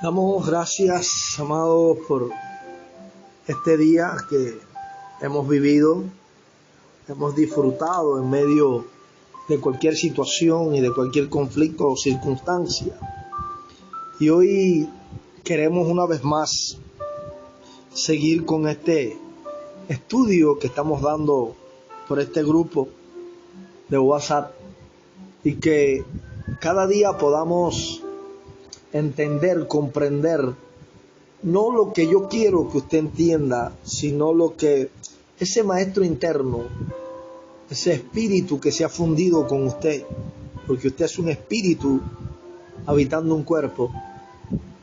Damos gracias, amados, por este día que hemos vivido, hemos disfrutado en medio de cualquier situación y de cualquier conflicto o circunstancia. Y hoy queremos una vez más seguir con este estudio que estamos dando por este grupo de WhatsApp y que cada día podamos entender, comprender, no lo que yo quiero que usted entienda, sino lo que ese maestro interno, ese espíritu que se ha fundido con usted, porque usted es un espíritu habitando un cuerpo,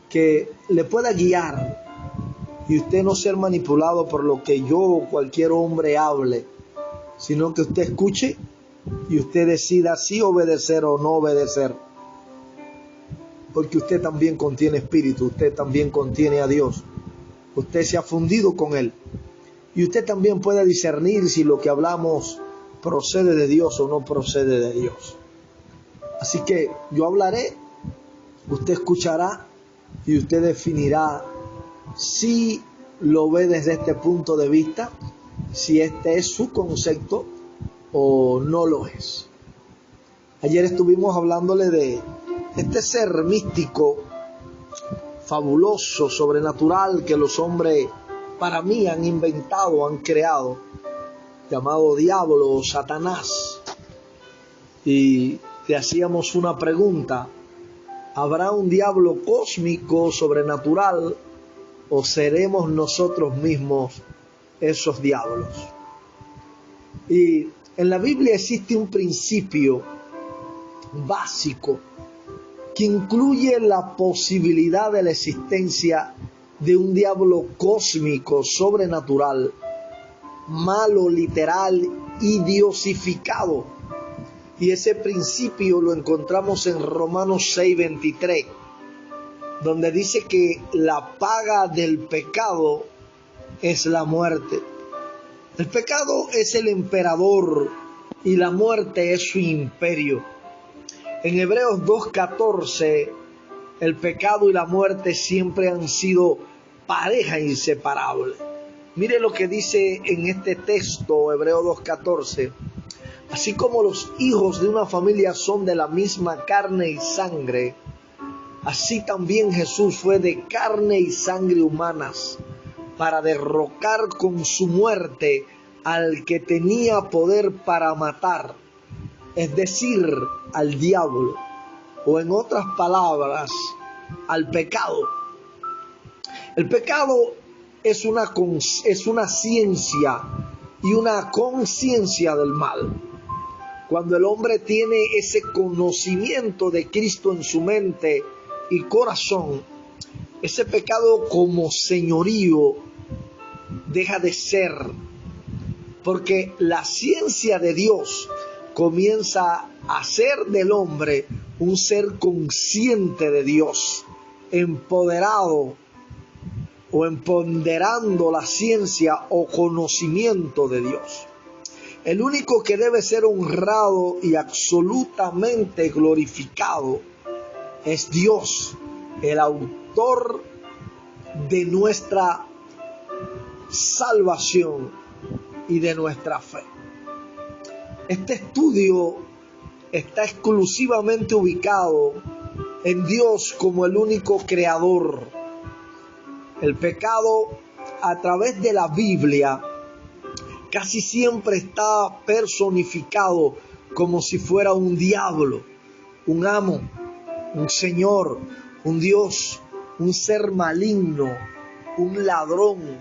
que le pueda guiar y usted no ser manipulado por lo que yo o cualquier hombre hable, sino que usted escuche y usted decida si obedecer o no obedecer. Porque usted también contiene espíritu, usted también contiene a Dios, usted se ha fundido con Él y usted también puede discernir si lo que hablamos procede de Dios o no procede de Dios. Así que yo hablaré, usted escuchará y usted definirá si lo ve desde este punto de vista, si este es su concepto o no lo es. Ayer estuvimos hablándole de este ser místico, fabuloso, sobrenatural, que los hombres para mí han inventado, han creado, llamado diablo o Satanás. Y te hacíamos una pregunta: ¿habrá un diablo cósmico, sobrenatural, o seremos nosotros mismos esos diablos? Y en la Biblia existe un principio básico que incluye la posibilidad de la existencia de un diablo cósmico, sobrenatural, malo, literal y diosificado. Y ese principio lo encontramos en Romanos 6:23, donde dice que la paga del pecado es la muerte. El pecado es el emperador y la muerte es su imperio. En Hebreos 2:14, el pecado y la muerte siempre han sido pareja inseparable. Mire lo que dice en este texto, Hebreos 2:14. Así como los hijos de una familia son de la misma carne y sangre, así también Jesús fue de carne y sangre humanas, para derrocar con su muerte al que tenía poder para matar, es decir, al diablo, o en otras palabras, al pecado. El pecado es una ciencia y una conciencia del mal. Cuando el hombre tiene ese conocimiento de Cristo en su mente y corazón, ese pecado como señorío deja de ser, porque la ciencia de Dios comienza a hacer del hombre un ser consciente de Dios, empoderado o empoderando la ciencia o conocimiento de Dios. El único que debe ser honrado y absolutamente glorificado es Dios, el autor de nuestra salvación y de nuestra fe. Este estudio está exclusivamente ubicado en Dios como el único creador. El pecado, a través de la Biblia, casi siempre está personificado como si fuera un diablo, un amo, un señor, un Dios, un ser maligno, un ladrón,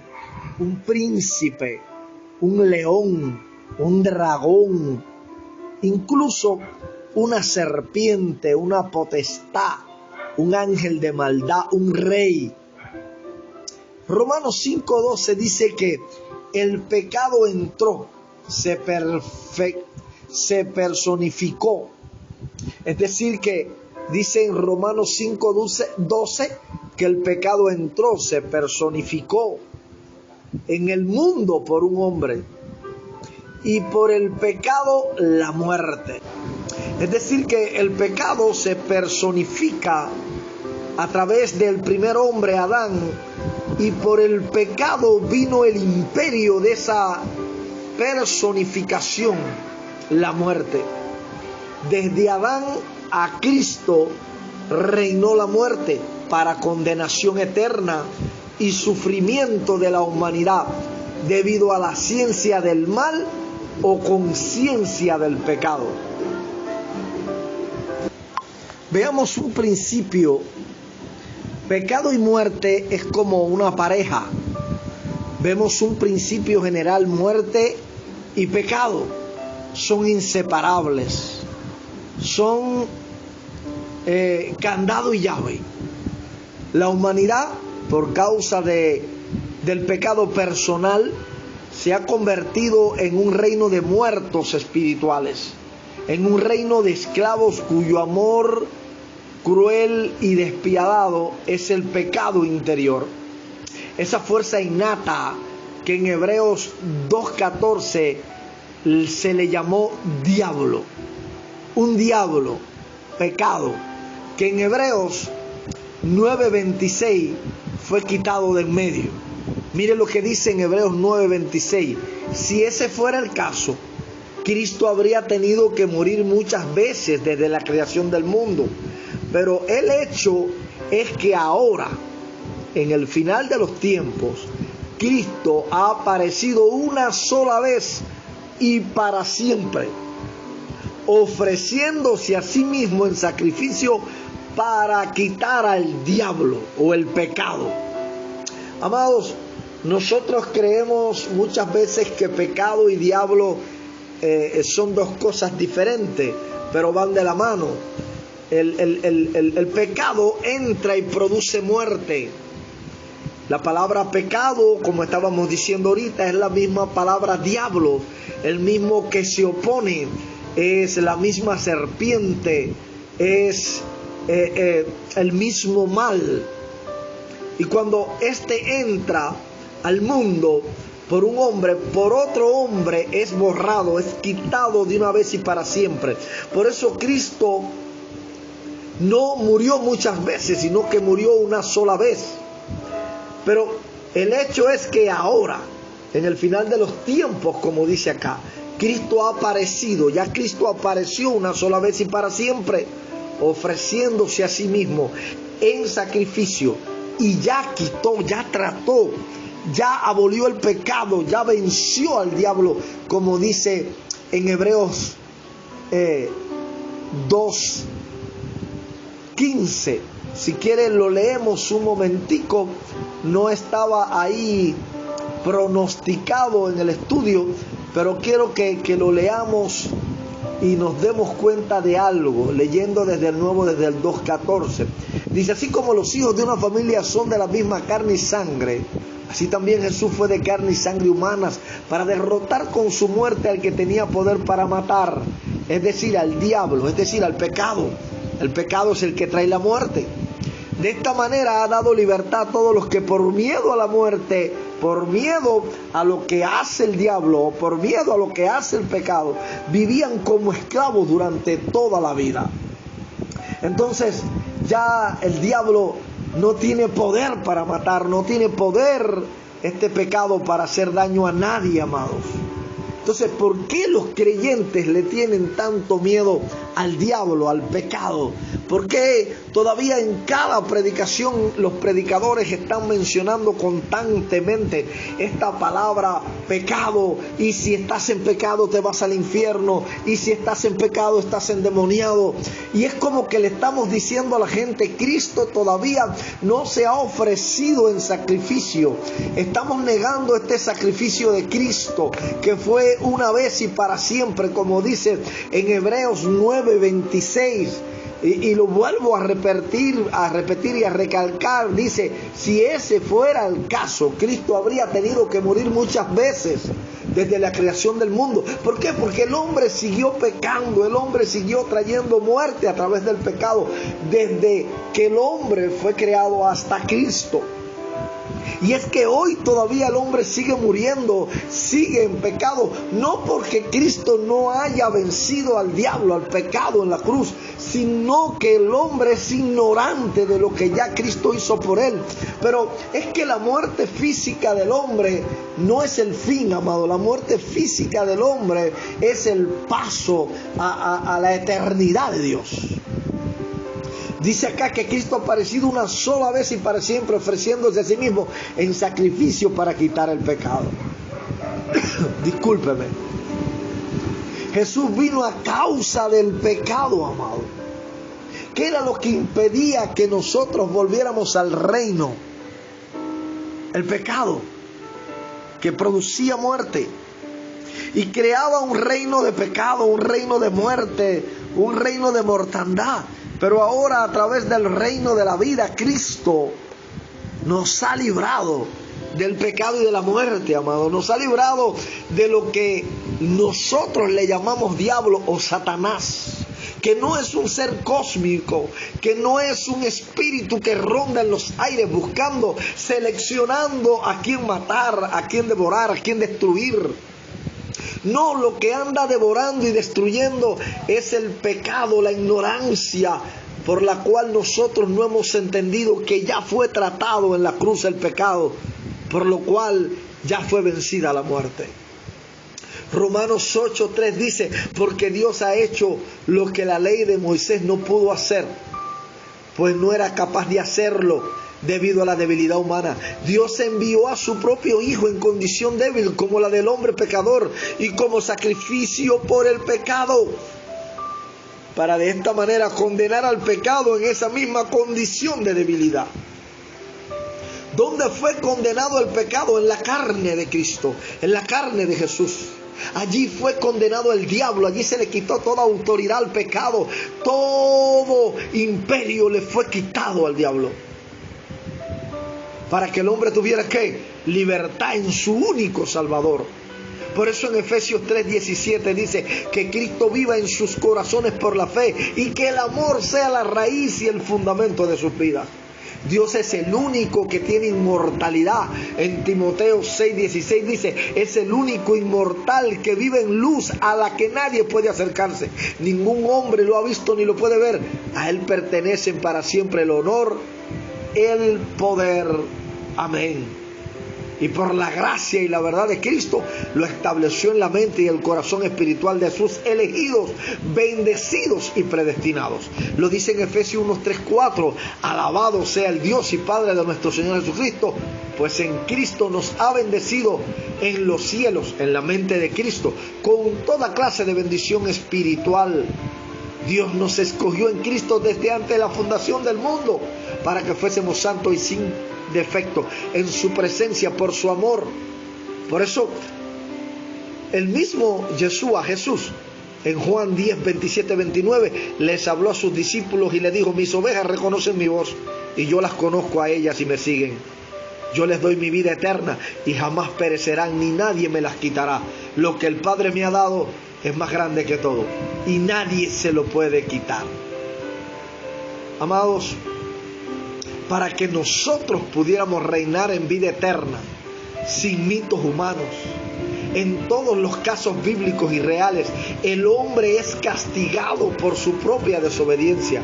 un príncipe, un león, un dragón, incluso una serpiente, una potestad, un ángel de maldad, un rey. Romanos 5:12 dice que el pecado entró, se personificó. Es decir, que dice en Romanos 5:12 que el pecado entró, se personificó en el mundo por un hombre, y por el pecado la muerte. Es decir, que el pecado se personifica a través del primer hombre, Adán, y por el pecado vino el imperio de esa personificación, la muerte. Desde Adán a Cristo reinó la muerte para condenación eterna y sufrimiento de la humanidad debido a la ciencia del mal o conciencia del pecado. Veamos un principio. Pecado y muerte es como una pareja. Vemos un principio general: muerte y pecado son inseparables, son candado y llave. La humanidad, por causa del pecado personal, se ha convertido en un reino de muertos espirituales, en un reino de esclavos cuyo amor cruel y despiadado es el pecado interior. Esa fuerza innata que en Hebreos 2:14 se le llamó diablo. Un diablo, pecado, que en Hebreos 9:26 fue quitado del medio. Mire lo que dice en Hebreos 9:26. Si ese fuera el caso, Cristo habría tenido que morir muchas veces desde la creación del mundo. Pero el hecho es que ahora, en el final de los tiempos, Cristo ha aparecido una sola vez y para siempre, ofreciéndose a sí mismo en sacrificio para quitar al diablo o el pecado. Amados, nosotros creemos muchas veces que pecado y diablo son dos cosas diferentes, pero van de la mano. El pecado entra y produce muerte. La palabra pecado, como estábamos diciendo ahorita, es la misma palabra diablo, el mismo que se opone, es la misma serpiente, es el mismo mal. Y cuando éste entra al mundo por un hombre, por otro hombre es borrado, es quitado de una vez y para siempre. Por eso Cristo no murió muchas veces, sino que murió una sola vez. Pero el hecho es que ahora, en el final de los tiempos, como dice acá, Cristo ha aparecido, ya Cristo apareció una sola vez y para siempre, ofreciéndose a sí mismo en sacrificio, y ya quitó, ya trató, ya abolió el pecado, ya venció al diablo, como dice en Hebreos 2:15. Si quieren lo leemos un momentico, no estaba ahí pronosticado en el estudio, pero quiero que lo leamos y nos demos cuenta de algo, leyendo desde el nuevo, desde el 2:14. Dice: así como los hijos de una familia son de la misma carne y sangre, así también Jesús fue de carne y sangre humanas para derrotar con su muerte al que tenía poder para matar, es decir, al diablo, es decir, al pecado. El pecado es el que trae la muerte. De esta manera ha dado libertad a todos los que por miedo a la muerte, por miedo a lo que hace el diablo, por miedo a lo que hace el pecado, vivían como esclavos durante toda la vida. Entonces ya el diablo no tiene poder para matar, no tiene poder este pecado para hacer daño a nadie, amados. Entonces, ¿por qué los creyentes le tienen tanto miedo al diablo, al pecado? ¿Por qué todavía en cada predicación los predicadores están mencionando constantemente esta palabra pecado? Y si estás en pecado te vas al infierno, y si estás en pecado estás endemoniado. Y es como que le estamos diciendo a la gente: Cristo todavía no se ha ofrecido en sacrificio. Estamos negando este sacrificio de Cristo, que fue una vez y para siempre, como dice en Hebreos 9:26. Y lo vuelvo a repetir y a recalcar. Dice: si ese fuera el caso, Cristo habría tenido que morir muchas veces desde la creación del mundo. ¿Por qué? Porque el hombre siguió pecando, el hombre siguió trayendo muerte a través del pecado, desde que el hombre fue creado hasta Cristo. Y es que hoy todavía el hombre sigue muriendo, sigue en pecado, no porque Cristo no haya vencido al diablo, al pecado en la cruz, sino que el hombre es ignorante de lo que ya Cristo hizo por él. Pero es que la muerte física del hombre no es el fin, amado. La muerte física del hombre es el paso a la eternidad de Dios. Dice acá que Cristo ha aparecido una sola vez y para siempre, ofreciéndose a sí mismo en sacrificio para quitar el pecado. Discúlpeme. Jesús vino a causa del pecado, amado. ¿Qué era lo que impedía que nosotros volviéramos al reino? El pecado, que producía muerte y creaba un reino de pecado, un reino de muerte, un reino de mortandad. Pero ahora, a través del reino de la vida, Cristo nos ha librado del pecado y de la muerte, amado. Nos ha librado de lo que nosotros le llamamos diablo o Satanás, que no es un ser cósmico, que no es un espíritu que ronda en los aires buscando, seleccionando a quién matar, a quién devorar, a quién destruir. No, lo que anda devorando y destruyendo es el pecado, la ignorancia por la cual nosotros no hemos entendido que ya fue tratado en la cruz el pecado, por lo cual ya fue vencida la muerte. Romanos 8:3 dice, porque Dios ha hecho lo que la ley de Moisés no pudo hacer, pues no era capaz de hacerlo debido a la debilidad humana. Dios envió a su propio Hijo en condición débil como la del hombre pecador y como sacrificio por el pecado, para de esta manera condenar al pecado en esa misma condición de debilidad. ¿Dónde fue condenado el pecado? En la carne de Cristo, en la carne de Jesús. Allí fue condenado el diablo, allí se le quitó toda autoridad al pecado, todo imperio le fue quitado al diablo, para que el hombre tuviera ¿qué? Libertad en su único Salvador. Por eso en Efesios 3:17 dice que Cristo viva en sus corazones por la fe y que el amor sea la raíz y el fundamento de sus vidas. Dios es el único que tiene inmortalidad. En Timoteo 6:16 dice, es el único inmortal que vive en luz a la que nadie puede acercarse. Ningún hombre lo ha visto ni lo puede ver. A Él pertenecen para siempre el honor, el poder. Amén. Y por la gracia y la verdad de Cristo lo estableció en la mente y el corazón espiritual de sus elegidos, bendecidos y predestinados. Lo dice en Efesios 1:3-4. Alabado sea el Dios y Padre de nuestro Señor Jesucristo, pues en Cristo nos ha bendecido en los cielos, en la mente de Cristo, con toda clase de bendición espiritual. Dios nos escogió en Cristo desde antes de la fundación del mundo para que fuésemos santos y sin defecto en su presencia por su amor. Por eso el mismo Jesús en Juan 10:27-29 les habló a sus discípulos y les dijo, mis ovejas reconocen mi voz y yo las conozco a ellas y me siguen. Yo les doy mi vida eterna y jamás perecerán, ni nadie me las quitará. Lo que el Padre me ha dado es más grande que todo y nadie se lo puede quitar. Amados, para que nosotros pudiéramos reinar en vida eterna, sin mitos humanos, en todos los casos bíblicos y reales, el hombre es castigado por su propia desobediencia,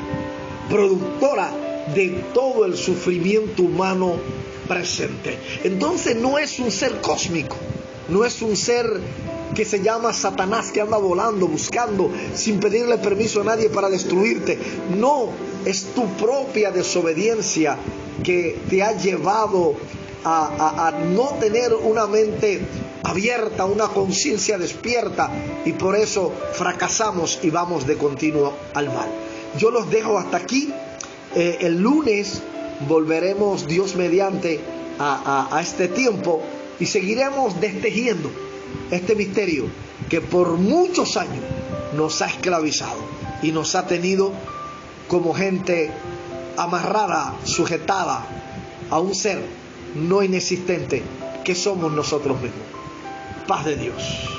productora de todo el sufrimiento humano presente. Entonces no es un ser cósmico, no es un ser que se llama Satanás, que anda volando, buscando, sin pedirle permiso a nadie para destruirte. No, es tu propia desobediencia que te ha llevado a no tener una mente abierta, una conciencia despierta, y por eso fracasamos y vamos de continuo al mal. Yo los dejo hasta aquí. El lunes volveremos, Dios mediante, a este tiempo y seguiremos destejiendo este misterio que por muchos años nos ha esclavizado y nos ha tenido como gente amarrada, sujetada a un ser no inexistente que somos nosotros mismos. Paz de Dios.